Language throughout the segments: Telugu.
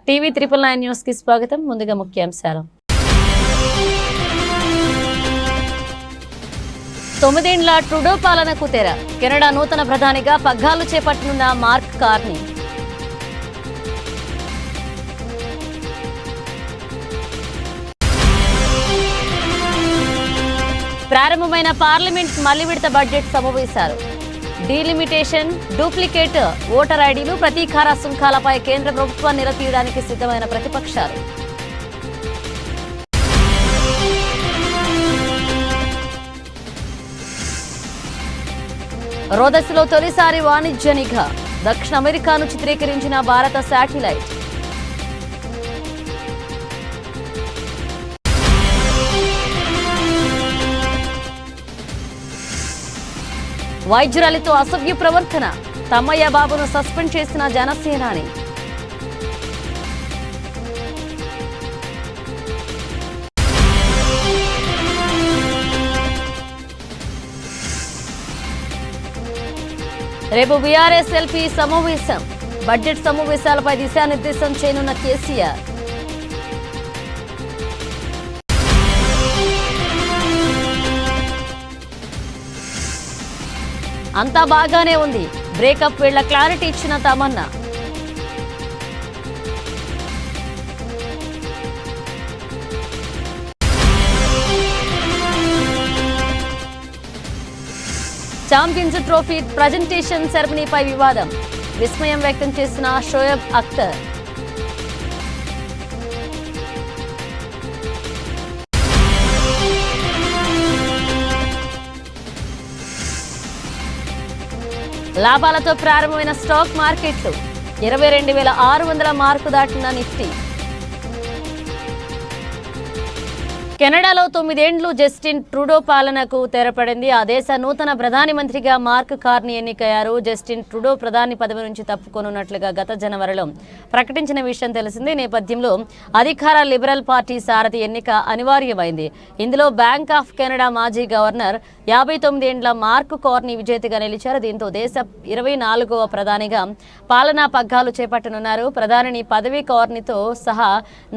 టీవీ 999 న్యూస్ కి స్వాగతం. ముందుగా ముఖ్యాంశాలు. 9 ఏళ్ల ట్రూడో పాలనకు తెర. కెనడా నూతన ప్రధానిగా పగ్గాలు చేపట్టనున్న మార్క్ కార్నీ. ప్రారంభమైన పార్లమెంట్ మళ్లీ విడత బడ్జెట్ సమావేశాలు. డీలిమిటేషన్, డూప్లికేట్ ఓటర్ ఐడీలు, ప్రతీకార సుంకాలపై కేంద్ర ప్రభుత్వాన్ని నిలదీయడానికి సిద్ధమైన ప్రతిపక్షాలు. రోదస్లో తొలిసారి వాణిజ్య నిఘా. దక్షిణ అమెరికాను చిత్రీకరించిన భారత శాటిలైట్. వైద్యురాలితో అసభ్య ప్రవర్తన. తమ్మయ్య బాబును సస్పెండ్ చేసిన జనసేనాని. రేపు బీఆర్ఎస్ ఎల్పీ సమావేశం. బడ్జెట్ సమావేశాలపై దిశానిర్దేశం చేయనున్న కేసీఆర్. అంతా బాగానే ఉంది. బ్రేకప్ వేళ క్లారిటీ ఇచ్చిన తమన్నా. ఛాంపియన్స్ ట్రోఫీ ప్రజెంటేషన్ సెరమనీపై వివాదం. విస్మయం వ్యక్తం చేసిన షోయబ్ అఖ్తర్. లాభాలతో ప్రారంభమైన స్టాక్ మార్కెట్లు. 22,600 మార్కు దాటిన నిఫ్టీ. కెనడాలో 9 ఏళ్లు జస్టిన్ ట్రూడో పాలనకు తెరపడింది. ఆ దేశ నూతన ప్రధాని మంత్రిగా మార్క్ కార్నీ ఎన్నికయ్యారు. జస్టిన్ ట్రూడో ప్రధాని పదవి నుంచి తప్పుకొనున్నట్లుగా గత జనవరిలో ప్రకటించిన విషయం తెలిసింది. నేపథ్యంలో అధికార లిబరల్ పార్టీ సారథి ఎన్నిక అనివార్యమైంది. ఇందులో బ్యాంక్ ఆఫ్ కెనడా మాజీ గవర్నర్ 59 ఏండ్ల మార్క్ కార్నీ విజేతగా నిలిచారు. దీంతో దేశ 24వ ప్రధానిగా పాలనా పగ్గాలు చేపట్టనున్నారు. ప్రధాని పదవి కార్నీతో సహా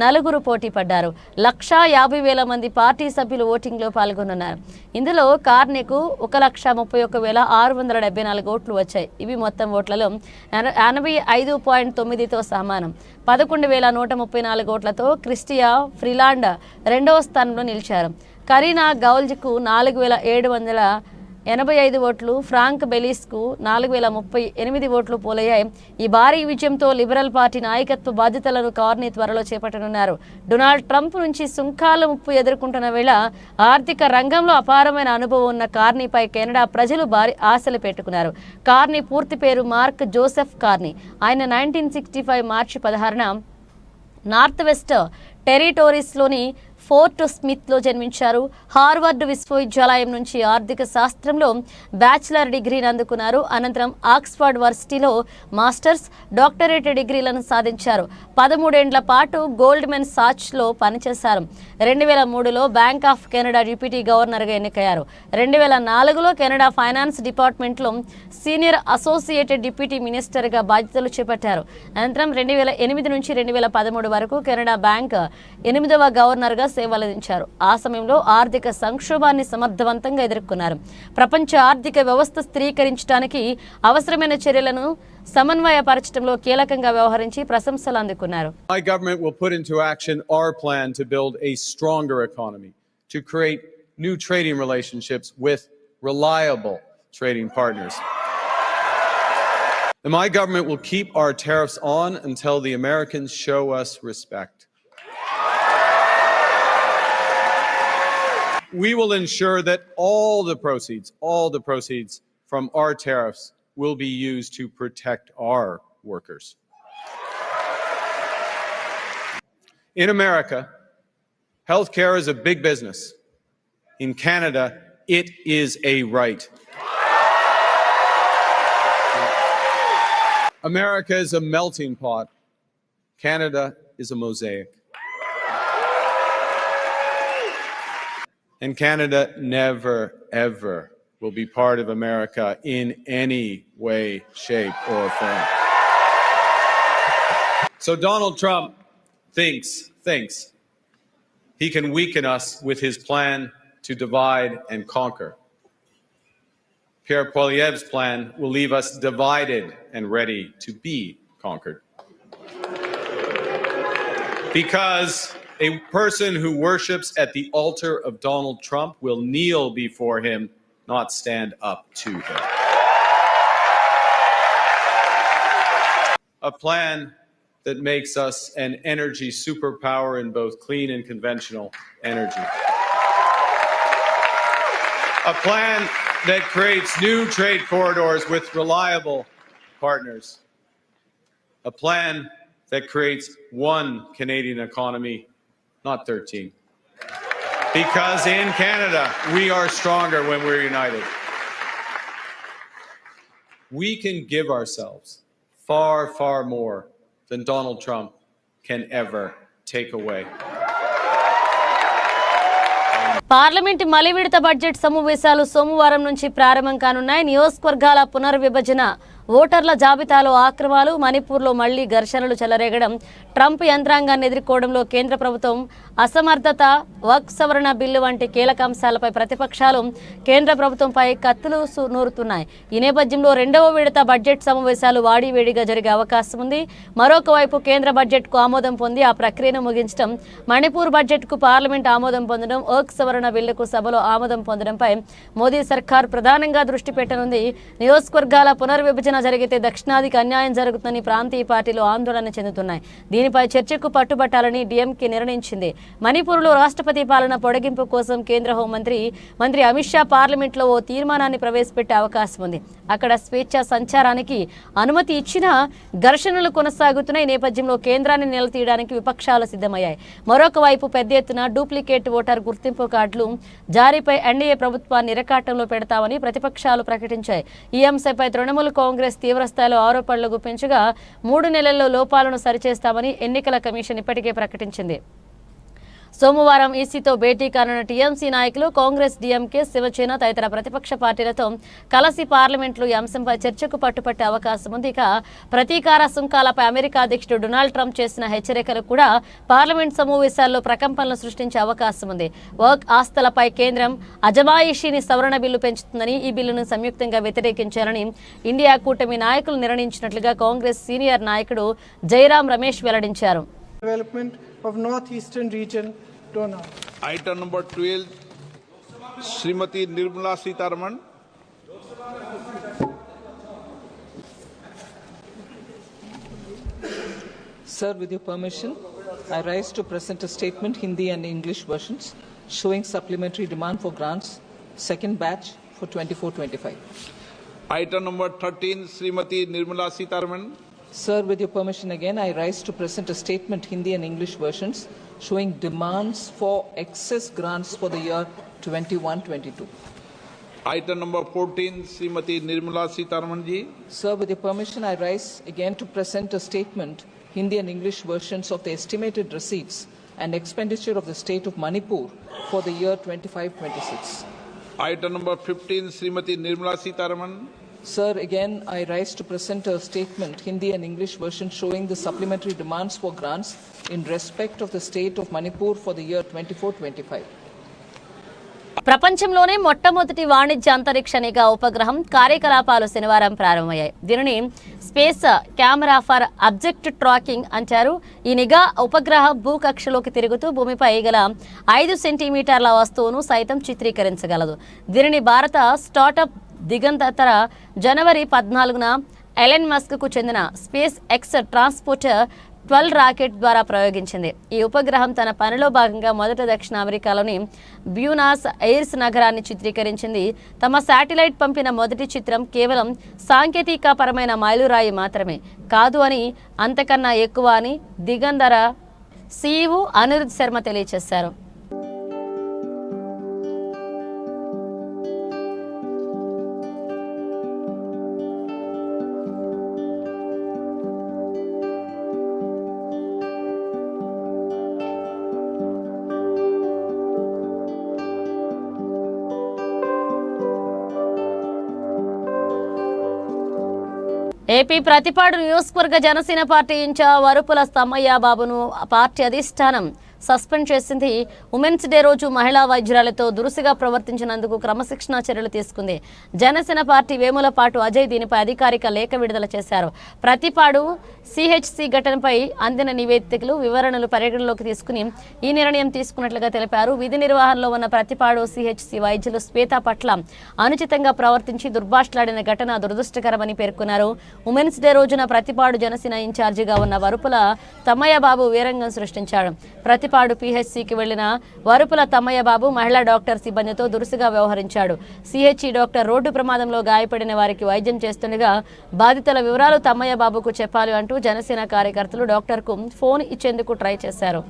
4 పోటీ పడ్డారు. 1,50,000 మంది పార్టీ సభ్యులు ఓటింగ్లో పాల్గొనున్నారు. ఇందులో కార్నీకు 1,31,674 ఓట్లు వచ్చాయి. ఇవి మొత్తం ఓట్లలో 85.9తో సమానం. 11,134 ఓట్లతో క్రిస్టియా ఫ్రీలాండ్ రెండవ స్థానంలో నిలిచారు. కరీనా గౌల్జ్కు 4,785 ఓట్లు, ఫ్రాంక్ బెలీస్కు 4,038 ఓట్లు పోలయ్యాయి. ఈ భారీ విజయంతో లిబరల్ పార్టీ నాయకత్వ బాధ్యతలను కార్నీ త్వరలో చేపట్టనున్నారు. డొనాల్డ్ ట్రంప్ నుంచి సుంకాల ముప్పు ఎదుర్కొంటున్న వేళ ఆర్థిక రంగంలో అపారమైన అనుభవం ఉన్న కార్నీపై కెనడా ప్రజలు భారీ ఆశలు పెట్టుకున్నారు. కార్నీ పూర్తి పేరు మార్క్ జోసెఫ్ కార్నీ. ఆయన 1965 మార్చి 16న నార్త్ వెస్ట్ టెరిటోరీస్లోని ఫోర్ట్ స్మిత్లో జన్మించారు. హార్వర్డ్ విశ్వవిద్యాలయం నుంచి ఆర్థిక శాస్త్రంలో బ్యాచిలర్ డిగ్రీని అందుకున్నారు. అనంతరం ఆక్స్ఫర్డ్ వర్సిటీలో మాస్టర్స్, డాక్టరేట్ డిగ్రీలను సాధించారు. 13 ఏండ్ల పాటు గోల్డ్మెన్ సాచ్స్లో పనిచేశారు. 2003లో బ్యాంక్ ఆఫ్ కెనడా డిప్యూటీ గవర్నర్గా ఎన్నికయ్యారు. 2004లో కెనడా ఫైనాన్స్ డిపార్ట్మెంట్లో సీనియర్ అసోసియేటెడ్ డిప్యూటీ మినిస్టర్గా బాధ్యతలు చేపట్టారు. అనంతరం 2008 నుంచి 2013 వరకు కెనడా బ్యాంక్ 8వ గవర్నర్గా సేవలందించారు. ఆ సమయంలో ఆర్థిక సంక్షోభాన్ని సమర్థవంతంగా ఎదుర్కొన్నారు. ప్రపంచ ఆర్థిక వ్యవస్థ స్థిరీకరించడానికి అవసరమైన చర్యలను సమన్వయపరచడంలో కీలకంగా వ్యవహరించి ప్రశంసలు అందుకున్నారు. My government will put into action our plan to build a stronger economy, to create new trading relationships with reliable trading partners. And my government will keep our tariffs on until the Americans show us respect. We will ensure that all the proceeds from our tariffs will be used to protect our workers. In America, healthcare is a big business. In Canada, it is a right. America is a melting pot. Canada is a mosaic. And Canada never, ever will be part of America in any way, shape, or form. So Donald Trump, thinks he can weaken us with his plan to divide and conquer. Pierre Poilievre's plan will leave us divided and ready to be conquered. Because a person who worships at the altar of Donald Trump will kneel before him, not stand up to him. A plan that makes us an energy superpower in both clean and conventional energy. A plan that creates new trade corridors with reliable partners. A plan that creates one Canadian economy, not 13. Because in Canada, we are stronger when we're united. We can give ourselves far, far more than Donald Trump can ever take away. Parliament మలి విడత బడ్జెట్ సమావేశాలు సోమవారం నుంచి ప్రారంభం కానున్నాయి. నియోజకవర్గాల పునర్విభజన, ఓటర్ల జాబితాలో ఆక్రమాలు, మణిపూర్లో మళ్లీ ఘర్షణలు చెలరేగడం, ట్రంప్ యంత్రాంగాన్ని ఎదుర్కోవడంలో కేంద్ర ప్రభుత్వం అసమర్థత, వక్ఫ్ సవరణ బిల్లు వంటి కీలక అంశాలపై ప్రతిపక్షాలు కేంద్ర ప్రభుత్వంపై కత్తులు నూరుతున్నాయి. ఈ నేపథ్యంలో రెండవ విడత బడ్జెట్ సమావేశాలు వాడివేడిగా జరిగే అవకాశం ఉంది. మరొక వైపు కేంద్ర బడ్జెట్కు ఆమోదం పొంది ఆ ప్రక్రియను ముగించడం, మణిపూర్ బడ్జెట్కు పార్లమెంట్ ఆమోదం పొందడం, వక్ఫ్ సవరణ బిల్లుకు సభలో ఆమోదం పొందడంపై మోదీ సర్కార్ ప్రధానంగా దృష్టి పెట్టనుంది. నియోజకవర్గాల పునర్విభజన జరిగితే దక్షిణాదికి అన్యాయం జరుగుతుందని ప్రాంతీయ పార్టీలు ఆందోళన చెందుతున్నాయి. దీనిపై చర్చకు పట్టుబట్టాలని డీఎంకే నిర్ణయించింది. మణిపూర్లో రాష్ట్రపతి పాలన పొడిగింపు కోసం కేంద్ర హోంమంత్రి అమిత్ షా పార్లమెంట్లో ఓ తీర్మానాన్ని ప్రవేశపెట్టే అవకాశం ఉంది. అక్కడ స్వేచ్ఛ సంచారానికి అనుమతి ఇచ్చినా ఘర్షణలు కొనసాగుతున్న ఈ నేపథ్యంలో కేంద్రాన్ని నిలదీయడానికి విపక్షాలు సిద్ధమయ్యాయి. మరొక వైపు పెద్ద ఎత్తున డూప్లికేట్ ఓటర్ గుర్తింపు కార్డులు జారీపై ఎన్డీఏ ప్రభుత్వాన్ని ఇరకాటంలో పెడతామని ప్రతిపక్షాలు ప్రకటించాయి. ఈ అంశంపై తృణమూల్ కాంగ్రెస్ తీవ్రస్థాయిలో ఆరోపణలు గుప్పించగా 3 నెలల్లో లోపాలను సరిచేస్తామని ఎన్నికల కమిషన్ ఇప్పటికే ప్రకటించింది. సోమవారం ఈసీతో భేటీ కానున్న టీఎంసీ నాయకులు కాంగ్రెస్, డీఎంకే, శివసేన తదితర ప్రతిపక్ష పార్టీలతో కలిసి పార్లమెంట్లో ఈ అంశంపై చర్చకు పట్టుపట్టే అవకాశం ఉంది. ఇక ప్రతీకార సుంకాలపై అమెరికా అధ్యక్షుడు డొనాల్డ్ ట్రంప్ చేసిన హెచ్చరికలు కూడా పార్లమెంట్ సమావేశాల్లో ప్రకంపనలు సృష్టించే అవకాశం ఉంది. వక్ ఆస్తులపై కేంద్రం అజమాయిషీని సవరణ బిల్లు పెంచుతుందని, ఈ బిల్లును సంయుక్తంగా వ్యతిరేకించాలని ఇండియా కూటమి నాయకులు నిర్ణయించినట్లుగా కాంగ్రెస్ సీనియర్ నాయకుడు జైరాం రమేష్ వెల్లడించారు. Development of northeastern region donor. Item number 12, Srimati Nirmala Sitharaman. Sir, with your permission, I rise to present a statement, Hindi and English versions, showing supplementary demand for grants, second batch for 24-25. Item number 13, Srimati Nirmala Sitharaman. Sir, with your permission again, I rise to present a statement, Hindi and English versions, showing demands for excess grants for the year 21-22. Item number 14, Srimati Nirmala Sitharaman ji. Sir, with your permission, I rise again to present a statement, Hindi and English versions of the estimated receipts and expenditure of the state of Manipur for the year 25-26. Item number 15, Srimati Nirmala Sitharaman. Sir, again, I rise to present a statement, Hindi and English version, showing the supplementary demands for grants in respect of the state of Manipur for the year 24-25. ప్రపంచంలోనే మొట్టమొదటి వాణిజ్య అంతరిక్ష నిఘా ఉపగ్రహం కార్యకలాపాలు శనివారం ప్రారంభమయ్యాయి. దీనిని space camera for object tracking అంటారు. ఈ నిఘా ఉపగ్రహం భూకక్షలోకి తిరుగుతూ భూమిపై గల 5 సెంటీమీటర్ల వస్తువును సైతం చిత్రీకరించగలదు. దీనిని భారత స్టార్టప్ దిగంతర జనవరి 14న ఎలన్ మస్క్ కు చెందిన స్పేస్ ఎక్స్ ట్రాన్స్పోర్టర్ 12 రాకెట్ ద్వారా ప్రయోగించింది. ఈ ఉపగ్రహం తన పనిలో భాగంగా మొదట దక్షిణ అమెరికాలోని బ్యూనాస్ ఎయిర్స్ నగరాన్ని చిత్రీకరించింది. తమ శాటిలైట్ పంపిన మొదటి చిత్రం కేవలం సాంకేతిక పరమైన మైలురాయి మాత్రమే కాదు అని, అంతకన్నా ఎక్కువ అని దిగంధర CEO అనిరుద్ శర్మ తెలియజేశారు. ఏపీ ప్రతిపాడు నియోజకవర్గ జనసేన పార్టీ ఇన్ఛార్జ్ వరుపుల తమ్మయ్య బాబును పార్టీ అధిష్టానం సస్పెండ్ చేసింది. ఉమెన్స్ డే రోజు మహిళా వైద్యురాలతో దురుసుగా ప్రవర్తించినందుకు క్రమశిక్షణా చర్యలు తీసుకుంది. జనసేన పార్టీ వేములపాటు అజయ్ దీనిపై అధికారిక లేఖ విడుదల చేశారు. ప్రతిపాడు సిహెచ్సి ఘటనపై అందిన నివేదికలు వివరణలు పరిగణలోకి తీసుకుని ఈ నిర్ణయం తీసుకున్నట్లుగా తెలిపారు. విధి నిర్వహణలో ఉన్న ప్రతిపాడు సిహెచ్సి వైద్యులు శ్వేత పట్ల అనుచితంగా ప్రవర్తించి దుర్భాషలాడిన ఘటన దురదృష్టకరమని పేర్కొన్నారు. ఉమెన్స్ డే రోజున ప్రతిపాడు జనసేన ఇన్ఛార్జిగా ఉన్న వరుపుల తమ్మయ్య బాబు వీరంగం సృష్టించాడు. ప్రతిపాడు పిహెచ్సికి వెళ్లిన వరుపుల తమ్మయ్య బాబు మహిళా డాక్టర్ సిబ్బందితో దురుసుగా వ్యవహరించాడు. సిహెచ్సి డాక్టర్ రోడ్డు ప్రమాదంలో గాయపడిన వారికి వైద్యం చేస్తుండగా బాధితుల వివరాలు తమ్మయ్య బాబుకు చెప్పాలి అంటూ జనసేన కార్యకర్తలు డాక్టర్కు ఫోన్ ఇచ్చేందుకు ట్రై చేశారు.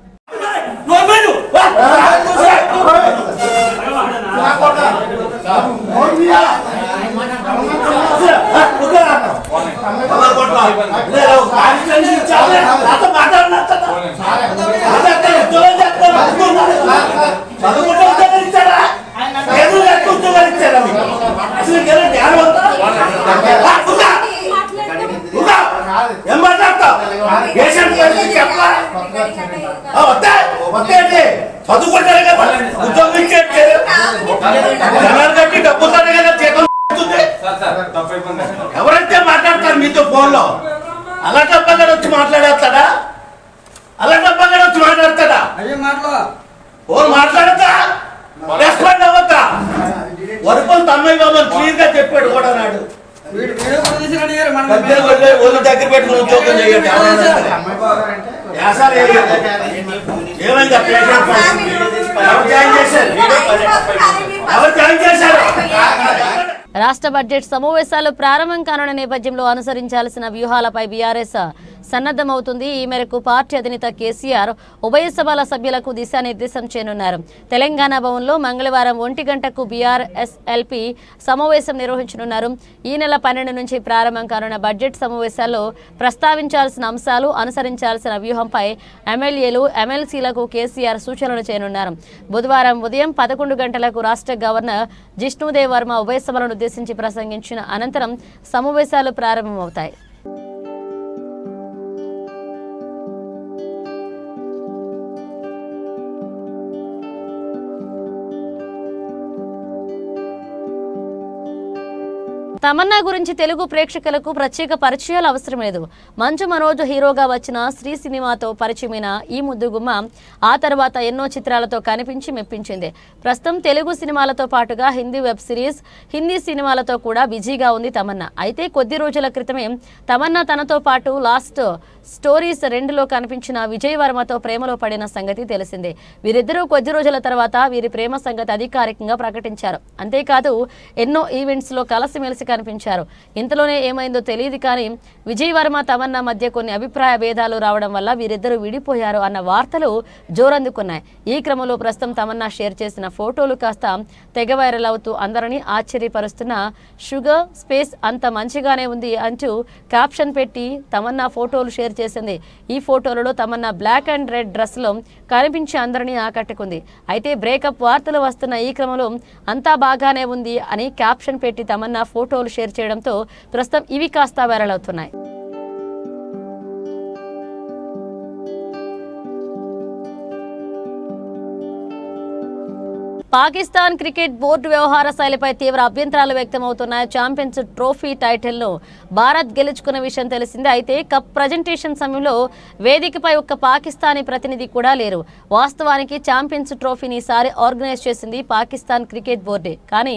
చదువుకుంటారు కదా ఉద్యోగం ఇచ్చేది డబ్బుతారు కదా జీతం ఎవరైతే మాట్లాడతారు మీతో ఫోన్లో అలా డబ్బగా వచ్చి మాట్లాడేస్తాడా ఫోన్ మాట్లాడతా రెస్పాండ్ అవ్వద్దా వరుపులు తమ్మయ్య బాబు క్లియర్ గా చెప్పాడు కూడా నాడు ఒళ్ళు దగ్గర పెట్టుకుని ఉద్యోగం చేయండి ఏమైంది ఎవరు జాయిన్ చేశారు రాష్ట్ర బడ్జెట్ సమావేశాలు ప్రారంభం కానున్న నేపథ్యంలో అనుసరించాల్సిన వ్యూహాలపై బీఆర్ఎస్ సన్నద్ధమవుతుంది. ఈ మేరకు పార్టీ అధినేత కేసీఆర్ ఉభయ సభల సభ్యులకు దిశానిర్దేశం చేయనున్నారు. తెలంగాణ భవన్లో మంగళవారం 1 గంటకు బీఆర్ఎస్ఎల్పీ సమావేశం నిర్వహించనున్నారు. ఈ నెల 12 నుంచి ప్రారంభం కానున్న బడ్జెట్ సమావేశాల్లో ప్రస్తావించాల్సిన అంశాలు, అనుసరించాల్సిన వ్యూహంపై ఎమ్మెల్యేలు, ఎమ్మెల్సీలకు కేసీఆర్ సూచనలు చేయనున్నారు. బుధవారం ఉదయం 11 గంటలకు రాష్ట్ర గవర్నర్ జిష్ణుదేవ్ వర్మ ఉభయ సభలను ఉద్దేశించి ప్రసంగించిన అనంతరం సమావేశాలు ప్రారంభమవుతాయి. తమన్నా గురించి తెలుగు ప్రేక్షకులకు ప్రత్యేక పరిచయాలు అవసరం లేదు. మంచు మనోజ్ హీరోగా వచ్చిన శ్రీ సినిమాతో పరిచయమైన ఈ ముద్దుగుమ్మ ఆ తర్వాత ఎన్నో చిత్రాలతో కనిపించి మెప్పించింది. ప్రస్తుతం తెలుగు సినిమాలతో పాటుగా హిందీ వెబ్ సిరీస్, హిందీ సినిమాలతో కూడా బిజీగా ఉంది తమన్నా. అయితే కొద్ది రోజుల క్రితమే తమన్నా తనతో పాటు లాస్ట్ స్టోరీస్ 2లో కనిపించిన విజయ్ వర్మతో ప్రేమలో పడిన సంగతి తెలిసిందే. వీరిద్దరూ కొద్ది రోజుల తర్వాత వీరి ప్రేమ సంగతి అధికారికంగా ప్రకటించారు. అంతేకాదు ఎన్నో ఈవెంట్స్ లో కలిసిమెలిసి కనిపించారు. ఇంతలోనే ఏమైందో తెలియదు కానీ విజయ్ వర్మ తమన్నా మధ్య కొన్ని అభిప్రాయ భేదాలు రావడం వల్ల వీరిద్దరూ విడిపోయారు అన్న వార్తలు జోరందుకున్నాయి. ఈ క్రమంలో ప్రస్తుతం తమన్నా షేర్ చేసిన ఫోటోలు కాస్త తెగ వైరల్ అవుతూ అందరినీ ఆశ్చర్యపరుస్తున్న షుగర్ స్పేస్ అంత మంచిగానే ఉంది అంటూ క్యాప్షన్ పెట్టి తమన్నా ఫోటోలు షేర్ చేసింది. ఈ ఫోటోలలో Tamannaah black and red dress లో కనిపించి అందరినీ ఆకట్టుకుంది. అయితే బ్రేకప్ వార్తలు వస్తున్న ఈ క్రమంలో అంతా బాగానే ఉంది అని క్యాప్షన్ పెట్టి తమన్నా ఫోటోలు షేర్ చేయడంతో ప్రస్తుతం ఇవి కాస్త వైరల్ అవుతున్నాయి. పాకిస్తాన్ క్రికెట్ బోర్డు వ్యవహార శైలిపై తీవ్ర అభ్యంతరాలు వ్యక్తమవుతున్నాయి. ఛాంపియన్స్ ట్రోఫీ టైటిల్ను భారత్ గెలుచుకున్న విషయం తెలిసిందే. అయితే కప్ ప్రజెంటేషన్ సమయంలో వేదికపై ఒక్క పాకిస్తానీ ప్రతినిధి కూడా లేరు. వాస్తవానికి ఛాంపియన్స్ ట్రోఫీని ఈసారి ఆర్గనైజ్ చేసింది పాకిస్తాన్ క్రికెట్ బోర్డే. కానీ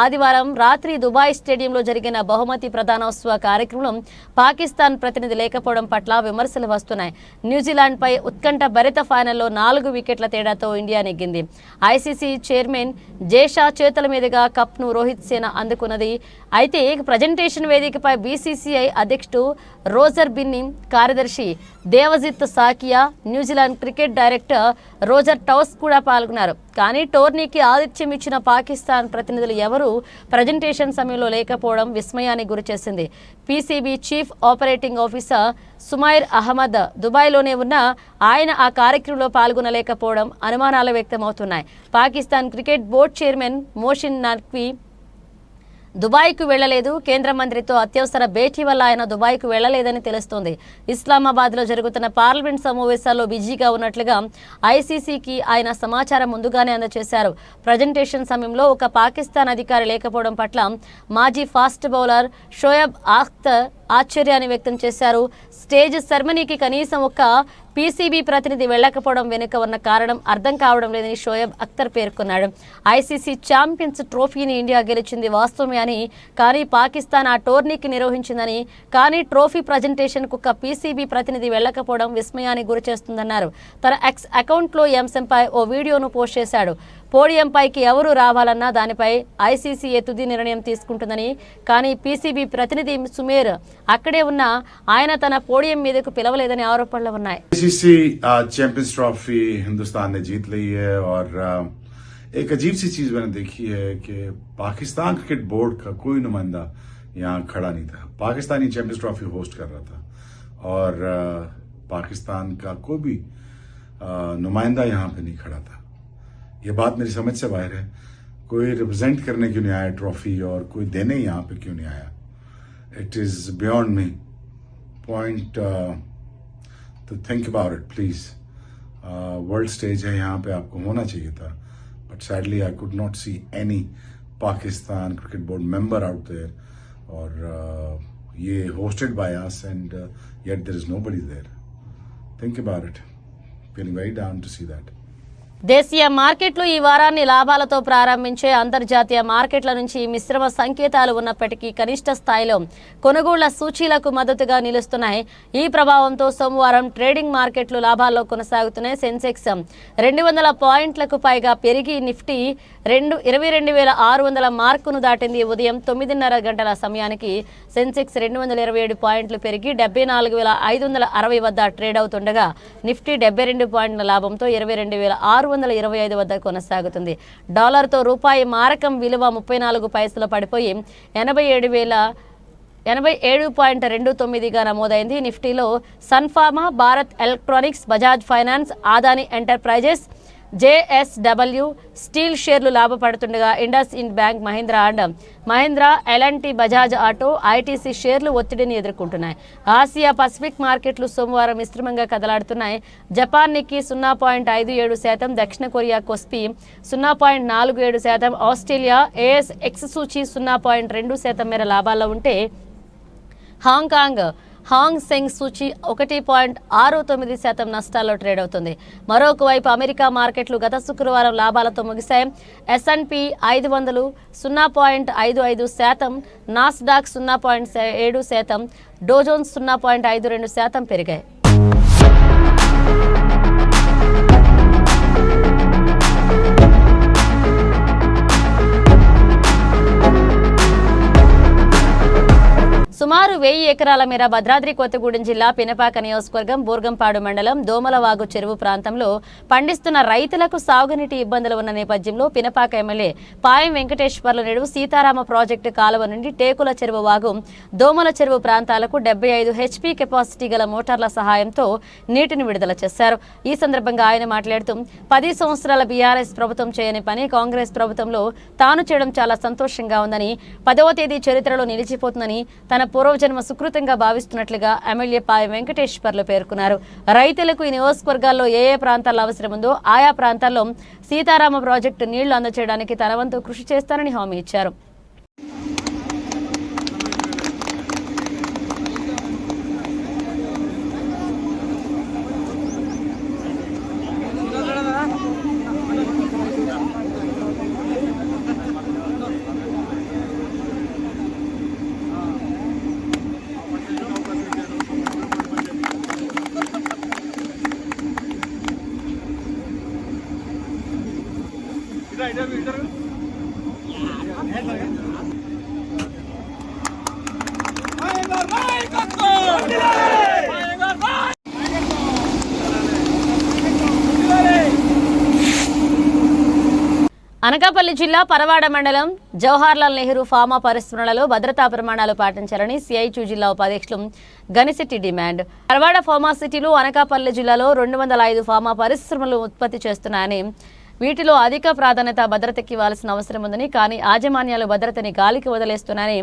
ఆదివారం రాత్రి దుబాయ్ స్టేడియంలో జరిగిన బహుమతి ప్రదానోత్సవ కార్యక్రమంలో పాకిస్తాన్ ప్రతినిధి లేకపోవడం పట్ల విమర్శలు వస్తున్నాయి. న్యూజిలాండ్పై ఉత్కంఠ భరిత ఫైనల్లో 4 వికెట్ల తేడాతో ఇండియా నెగ్గింది. ఐసీసీ చైర్మన్ జేషా చేతుల మీదుగా కప్ను రోహిత్ సేన అందుకున్నది. అయితే ప్రజెంటేషన్ వేదికపై బీసీసీఐ అధ్యక్షుడు రోజర్ బిన్ని, కార్యదర్శి Devajit Saikia, New Zealand cricket director Roger Twose కూడా పాల్గొన్నారు. కానీ టోర్నీకి ఆతిథ్యం ఇచ్చిన పాకిస్తాన్ ప్రతినిధులు ఎవరూ ప్రజెంటేషన్ సమయంలో లేకపోవడం విస్మయానికి గురిచేసింది. PCB chief operating officer Sumair Ahmed దుబాయ్లోనే ఉన్న ఆయన ఆ కార్యక్రమంలో పాల్గొనలేకపోవడం అనుమానాలు వ్యక్తమవుతున్నాయి. Pakistan cricket board chairman Mohsin Naqvi దుబాయ్కు వెళ్లలేదు. కేంద్ర మంత్రితో అత్యవసర భేటీ వల్ల ఆయన దుబాయ్కు వెళ్లలేదని తెలుస్తోంది. ఇస్లామాబాద్లో జరుగుతున్న పార్లమెంట్ సమావేశాల్లో బిజీగా ఉన్నట్లుగా ఐసీసీకి ఆయన సమాచారం ముందుగానే అందజేశారు. ప్రజెంటేషన్ సమయంలో ఒక పాకిస్తాన్ అధికారి లేకపోవడం పట్ల మాజీ ఫాస్ట్ బౌలర్ షోయబ్ అఖ్తర్ ఆశ్చర్యాన్ని వ్యక్తం చేశారు. స్టేజ్ సెరమనీకి కనీసం ఒక్క పీసీబీ ప్రతినిధి వెళ్లకపోవడం వెనుక ఉన్న కారణం అర్థం కావడం లేదని షోయబ్ అఖ్తర్ పేర్కొన్నాడు. ఐసీసీ ఛాంపియన్స్ ట్రోఫీని ఇండియా గెలిచింది వాస్తవమే అని, కానీ పాకిస్తాన్ ఆ టోర్నీకి నిర్వహించిందని, కానీ ట్రోఫీ ప్రజెంటేషన్కు ఒక పీసీబీ ప్రతినిధి వెళ్లకపోవడం విస్మయానికి గురిచేస్తుందన్నారు. తన ఎక్స్ అకౌంట్లో ఈ అంశంపై ఓ వీడియోను పోస్ట్ చేశాడు. పోడియంపైకి ఎవరు రావాలన్నా దానిపై ఐసీసీ తుది నిర్ణయం తీసుకుంటుందని, కానీ పీసీబీ ప్రతినిధి సుమేర్ అక్కడే ఉన్న ఆయన తన పోడియం మీదకు పిలవలేదని ఆరోపణలు ఉన్నాయి. आईसीसी चैंपियंस ट्रॉफी हिंदुस्तान ने जीत ली है और एक अजीब सी चीज मैंने देखी है कि पाकिस्तान क्रिकेट बोर्ड का कोई नुमाइंदा यहाँ खड़ा नहीं था. पाकिस्तानी चैंपियंस ट्रॉफी होस्ट कर रहा था और पाकिस्तान का कोई भी नुमाइंदा यहाँ पे नहीं खड़ा था. ये बात मेरी समझ से बाहर है. कोई रिप्रेजेंट करने क्यों नहीं आया ट्रॉफी और कोई देने यहाँ पे क्यों नहीं आया. It is beyond me. Point to think about it please. World stage है, यहाँ पे आपको होना चाहिए था, but sadly I could not see any Pakistan cricket board member out there. और ये hosted by us and yet there is nobody there. Think about it. Feeling very down to see that. దేశీయ మార్కెట్లు ఈ వారాన్ని లాభాలతో ప్రారంభించే అంతర్జాతీయ మార్కెట్ల నుంచి మిశ్రమ సంకేతాలు ఉన్నప్పటికీ కనిష్ట స్థాయిలో కొనుగోళ్ల సూచీలకు మద్దతుగా నిలుస్తున్నాయి. ఈ ప్రభావంతో సోమవారం ట్రేడింగ్ మార్కెట్లు లాభాల్లో కొనసాగుతున్నాయి. సెన్సెక్స్ 200 పాయింట్లకు పైగా పెరిగి నిఫ్టీ 22,600 మార్కును దాటింది. ఉదయం 9:30 గంటల సమయానికి సెన్సెక్స్ 227 పాయింట్లు పెరిగి 74,560 వద్ద ట్రేడ్ అవుతుండగా నిఫ్టీ 72 పాయింట్ల లాభంతో 22,625 వద్ద కొనసాగుతుంది. డాలర్తో రూపాయి మారకం విలువ 34 పైసలు పడిపోయి 87.29గా నమోదైంది. నిఫ్టీలో Sun Pharma, Bharat electronics, Bajaj finance, Adani enterprises, JSW steel షేర్లు లాభపడుతుండగా IndusInd bank, Mahindra, LNT, Bajaj auto, ITC షేర్లు ఒత్తిడిని ఎదుర్కొంటున్నాయి. ఆసియా పసిఫిక్ మార్కెట్లు సోమవారం మిశ్రమంగా కదలాడుతున్నాయి. జపాన్ నిక్కీ 0.57%, దక్షిణ కొరియా కోస్పి 0.47%, ఆస్ట్రేలియా ఏఎస్ఎక్స్ సూచీ 0.2% మేర లాభాల్లో ఉంటే హాంగ్ సెంగ్ సూచీ 1.69% నష్టాల్లో ట్రేడ్ అవుతుంది. మరొక వైపు అమెరికా మార్కెట్లు గత శుక్రవారం లాభాలతో ముగిశాయి. S&P 500 0.55%, నాస్డాక్ 0.7%, డోజోన్స్ 0.52% పెరిగాయి. సుమారు 1000 ఎకరాల మేర భద్రాద్రి కొత్తగూడెం జిల్లా పినపాక నియోజకవర్గం బూర్గంపాడు మండలం దోమలవాగు చెరువు ప్రాంతంలో పండిస్తున్న రైతులకు సాగునీటి ఇబ్బందులు ఉన్న నేపథ్యంలో పినపాక ఎమ్మెల్యే పాయం వెంకటేశ్వర్లు నేడు సీతారామ ప్రాజెక్టు కాలువ నుండి టేకుల చెరువు వాగు, దోమల చెరువు ప్రాంతాలకు 75 HP కెపాసిటీ గల మోటార్ల సహాయంతో నీటిని విడుదల చేశారు. ఈ సందర్భంగా ఆయన మాట్లాడుతూ 10 సంవత్సరాల బీఆర్ఎస్ ప్రభుత్వం చేయని పని కాంగ్రెస్ ప్రభుత్వంలో తాను చేయడం చాలా సంతోషంగా ఉందని, 10వ తేదీ చరిత్రలో నిలిచిపోతుందని, తన పూర్వజన్మ సుకృతంగా భావిస్తున్నట్లుగా ఎమ్మెల్యే పాయ వెంకటేశ్వర్లు పేర్కొన్నారు. రైతులకు ఈ నియోజకవర్గాల్లో ఏ ప్రాంతాల్లో అవసరం ఉందో ఆయా ప్రాంతాల్లో సీతారామ ప్రాజెక్టు నీళ్లు అందజేయడానికి తన వంతు కృషి చేస్తానని హామీ ఇచ్చారు. అనకాపల్లి జిల్లా పరవాడ మండలం జవహర్లాల్ నెహ్రూ ఫార్మా పరిశ్రమలలో భద్రతా ప్రమాణాలు పాటించాలని సిఐటియు జిల్లా ఉపాధ్యక్షులు గణిశెట్టి డిమాండ్. పరవాడ ఫార్మా సిటీలో అనకాపల్లి జిల్లాలో 205 ఫార్మా పరిశ్రమలు ఉత్పత్తి చేస్తున్నాయని, వీటిలో అధిక ప్రాధాన్యత భద్రతకి ఇవ్వాల్సిన అవసరం ఉందని, కానీ యాజమాన్యాలు భద్రతని గాలికి వదిలేస్తున్నారని,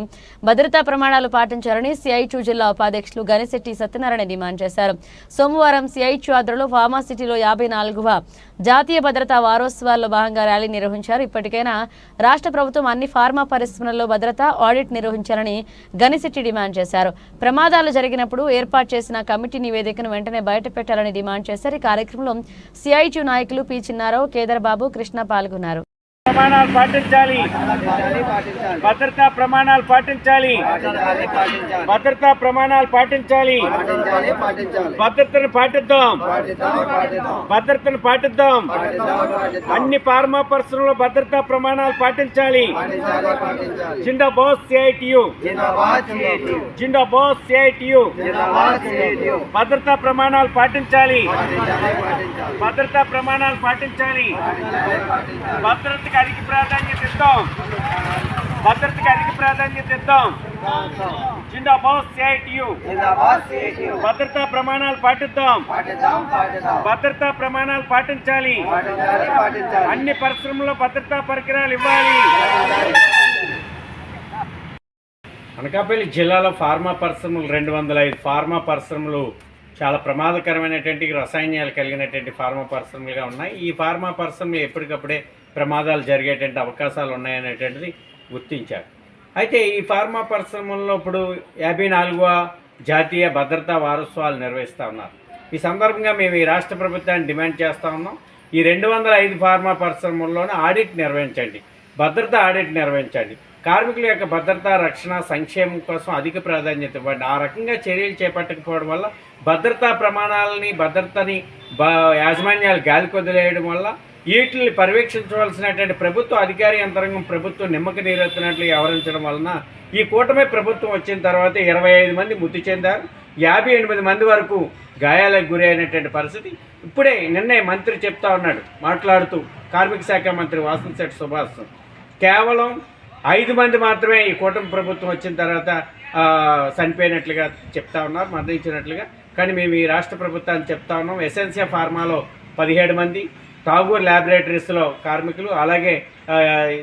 భద్రతా ప్రమాణాలు పాటించాలని సిఐటియు జిల్లా ఉపాధ్యక్షులు గనిశెట్టి సత్యనారాయణ డిమాండ్ చేశారు. సోమవారం సిఐటియు ఆధ్వర్యంలో ఫార్మాసిటీలో 54వ జాతీయ భద్రతా వారోత్సవాల్లో భాగంగా ర్యాలీ నిర్వహించారు. ఇప్పటికైనా రాష్ట్ర ప్రభుత్వం అన్ని ఫార్మా పరిశ్రమల్లో భద్రతా ఆడిట్ నిర్వహించాలని గనిశెట్టి డిమాండ్ చేశారు. ప్రమాదాలు జరిగినప్పుడు ఏర్పాటు చేసిన కమిటీ నివేదికను వెంటనే బయటపెట్టాలని డిమాండ్ చేశారు. ఈ కార్యక్రమంలో సిఐటియు నాయకులు పి చిన్నారావు, కేదర్బాబు, కృష్ణ పాల్గొన్నారు. ప్రమాణాలు పాటించాలి, భద్రతా ప్రమాణాలు పాటించాలి, భద్రతా ప్రమాణాలు పాటించాలి, భద్రతను పాటిద్దాం, భద్రతను పాటిద్దాం. అన్ని ఫార్మా పరిశ్రమలో భద్రతా ప్రమాణాలు పాటించాలి. జిందాబాద్ సిఐటియు, జిందాబాద్ సిఐటియు. భద్రతా ప్రమాణాలు పాటించాలి, భద్రతా ప్రమాణాలు పాటించాలి. భద్రతకి అధిక ప్రాధాన్యత ఇద్దాం, భద్రతకి అధిక ప్రాధాన్యత ఇద్దాం. జిందాబాద్ సిఐటియు. భద్రతా ప్రమాణాలు పాటిద్దాం, భద్రతా ప్రమాణాలు పాటించాలి. అన్ని పరిశ్రమల్లో భద్రతా పరికరాలు ఇవ్వాలి. అనకాపల్లి జిల్లాలో ఫార్మా పరిశ్రమలు 205 ఫార్మా పరిశ్రమలు చాలా ప్రమాదకరమైనటువంటి రసాయనాలు కలిగినటువంటి ఫార్మా పరిశ్రమలుగా ఉన్నాయి. ఈ ఫార్మా పరిశ్రమలు ఎప్పటికప్పుడే ప్రమాదాలు జరిగేటువంటి అవకాశాలు ఉన్నాయనేటువంటిది గుర్తించారు. అయితే ఈ ఫార్మా పరిశ్రమల్లో ఇప్పుడు 54వ జాతీయ భద్రతా వారోత్సవాలు నిర్వహిస్తూ ఉన్నారు. ఈ సందర్భంగా మేము ఈ రాష్ట్ర ప్రభుత్వాన్ని డిమాండ్ చేస్తూ ఉన్నాం. ఈ 205 ఫార్మా పరిశ్రమల్లోనే ఆడిట్ నిర్వహించండి, భద్రతా ఆడిట్ నిర్వహించండి. కార్మికుల యొక్క భద్రతా, రక్షణ, సంక్షేమం కోసం అధిక ప్రాధాన్యత ఇవ్వండి. ఆ రకంగా చర్యలు చేపట్టకపోవడం వల్ల భద్రతా ప్రమాణాలని, భద్రతని యాజమాన్యాలు గాలికి వదిలేయడం వల్ల వీటిని పర్యవేక్షించవలసినటువంటి ప్రభుత్వ అధికారి యంత్రాంగం ప్రభుత్వం నిమ్మక నీరెత్తినట్లు వ్యవహరించడం వలన ఈ కూటమి ప్రభుత్వం వచ్చిన తర్వాత 25 మంది మృతి చెందారు, 58 మంది వరకు గాయాలకు గురి అయినటువంటి పరిస్థితి. ఇప్పుడే నిన్నే మంత్రి చెప్తా ఉన్నాడు, మాట్లాడుతూ కార్మిక శాఖ మంత్రి వాసంశెట్టి సుభాష్, కేవలం 5 మంది మాత్రమే ఈ కూటమి ప్రభుత్వం వచ్చిన తర్వాత చనిపోయినట్లుగా చెప్తా ఉన్నారు, మరణించినట్లుగా. కానీ మేము ఈ రాష్ట్ర ప్రభుత్వాన్ని చెప్తా ఉన్నాం, ఎసెన్షియా ఫార్మాలో 17 మంది, ఠాగూర్ ల్యాబొరేటరీస్లో కార్మికులు, అలాగే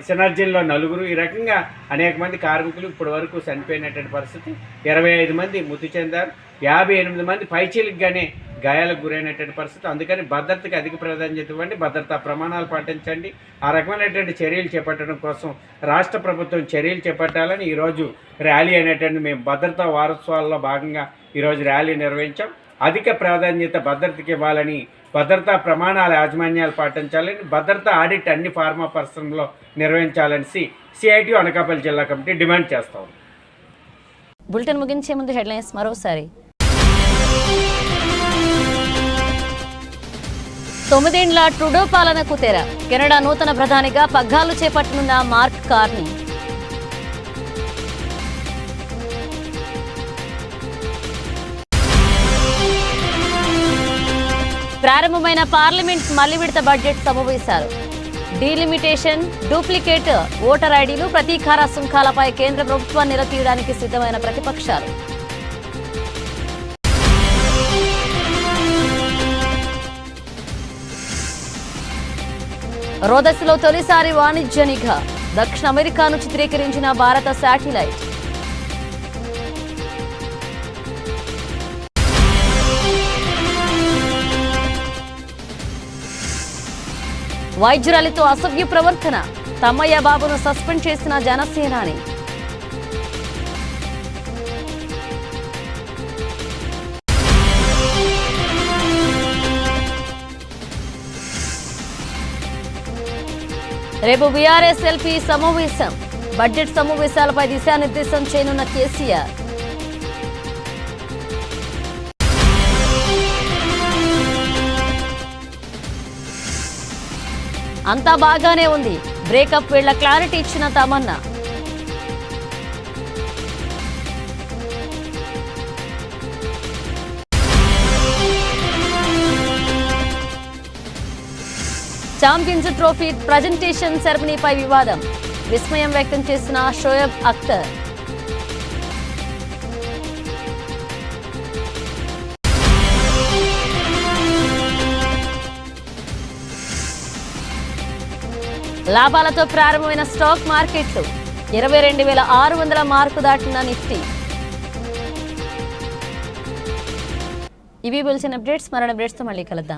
సినర్జీల్లో 4, ఈ రకంగా అనేక మంది కార్మికులు ఇప్పటి వరకు చనిపోయినటువంటి పరిస్థితి. 25 మంది మృతి చెందారు, 58 మంది పైచీలికగానే గాయాలకు గురైనటువంటి పరిస్థితి. అందుకని భద్రతకి అధిక ప్రాధాన్యత ఇవ్వండి, భద్రతా ప్రమాణాలు పాటించండి. ఆ రకమైనటువంటి చర్యలు చేపట్టడం కోసం రాష్ట్ర ప్రభుత్వం చర్యలు చేపట్టాలని ఈరోజు ర్యాలీ అనేటువంటి మేము భద్రతా వారోత్సవాల్లో భాగంగా ఈరోజు ర్యాలీ నిర్వహించాం. అధిక ప్రాధాన్యత భద్రతకి ఇవ్వాలని, భద్రతా ప్రమాణాల యాజమాన్యాలు పాటించాలని, భద్రతా ఆడిట్ అన్ని ఫార్మా పరిశ్రమలో నిర్వహించాలని సిఐటియు అనకాపల్లి జిల్లా కమిటీ డిమాండ్ చేస్తాం. బులెటిన్ ముగించే ముందు హెడ్లైన్స్ మరోసారి. 9 ఏళ్ల ట్రూడో పాలనకు తెర. కెనడా నూతన ప్రధానిగా పగ్గాలు చేపట్టనున్న మార్క్ కార్నీ. ప్రారంభమైన పార్లమెంట్ మళ్లీ విడత బడ్జెట్ సమావేశాలు. డీలిమిటేషన్, డూప్లికేట్ ఓటర్ ఐడీలు, ప్రతీకార సుంకాలపై కేంద్ర ప్రభుత్వాన్ని నిలదీయడానికి సిద్ధమైన ప్రతిపక్షాలు. రోదస్లో తొలిసారి వాణిజ్య నిఘా. దక్షిణ అమెరికాను చిత్రీకరించిన భారత శాటిలైట్. వైద్యురాలితో అసభ్య ప్రవర్తన. తమ్మయ్య బాబును సస్పెండ్ చేసిన జనసేనాని. రేపు బీఆర్ఎస్ ఎల్పీ సమావేశం. బడ్జెట్ సమావేశాలపై దిశానిర్దేశం చేయనున్న కేసీఆర్. అంతా బాగానే ఉంది, బ్రేకప్ వేళ క్లారిటీ ఇచ్చిన తమన్నా. ఛాంపియన్స్ ట్రోఫీ ప్రజెంటేషన్ సెరమనీపై వివాదం. విస్మయం వ్యక్తం చేసిన షోయబ్ అఖ్తర్. లాభాలతో ప్రారంభమైన స్టాక్ మార్కెట్లు 22,600 మార్కు దాటిన నిఫ్టీ. ఇవి బులెటిన్ అప్డేట్స్. మరణ అప్డేట్స్తో మళ్ళీ కలుద్దాం.